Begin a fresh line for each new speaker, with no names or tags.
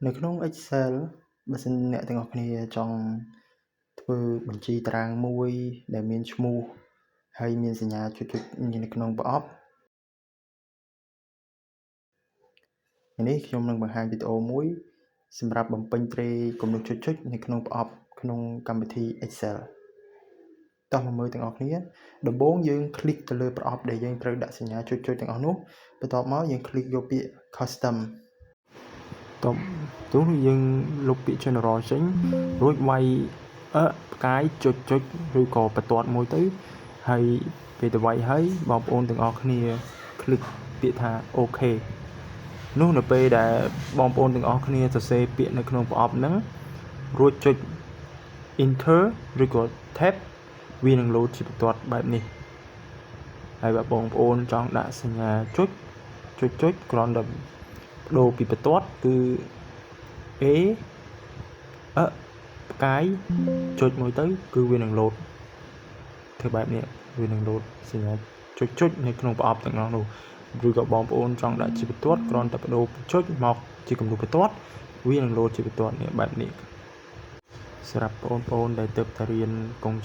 នៅក្នុង Excel បើសិនអ្នកទាំងអស់គ្នាចង់ធ្វើបញ្ជីតារាងមួយដែលមានឈ្មោះហើយមានសញ្ញាចុចនៅក្នុងប្រអប់នេះខ្ញុំនឹងបង្ហាញវីដេអូមួយសម្រាប់បំពេញព្រែគំនិតចុចនៅក្នុងប្រអប់ក្នុងកម្មវិធី Excel តោះមកមើលទាំងអស់គ្នាដំបូងយើងคลิกទៅលើប្រអប់ដែលយើងត្រូវដាក់សញ្ញាចុចទាំងអស់នោះបន្ទាប់មកយើងคลิกយកពាក្យ custom តបទោះយើងលុបពាក្យ general ចេញរួចវាយផ្កាយចុចឬក៏បន្ទាត់មួយទៅហើយពេលទៅវាយហើយបងប្អូនទាំងអស់គ្នាคลิกពាក្យថា OK នោះនៅពេលដែលបងប្អូនទាំងអស់គ្នាសរសេរពាក្យនៅក្នុងប្រអប់ហ្នឹងរួចចុច enter ឬក៏ tab វានឹង load ជាបន្ទាត់បែបនេះហើយបើបងប្អូនចង់ដាក់សញ្ញាចុចគ្រាន់តែបដូរពីបន្ទាត់គឺ A ផ្កាយចុចមួយទៅគឺវានឹង load ធ្វើបែបនេះវានឹង load សញ្ញាចុចនៅក្នុងប្រអប់ទាំងអស់នោះឬក៏បងប្អូនចង់ដាក់ជាបន្ទាត់គ្រាន់តែបដូរចុចមកជាគំនូសបន្ទាត់វានឹង load ជាបន្ទាត់នេះបែបនេះសម្រាប់បងប្អូនដែលទើបតែរៀនកុង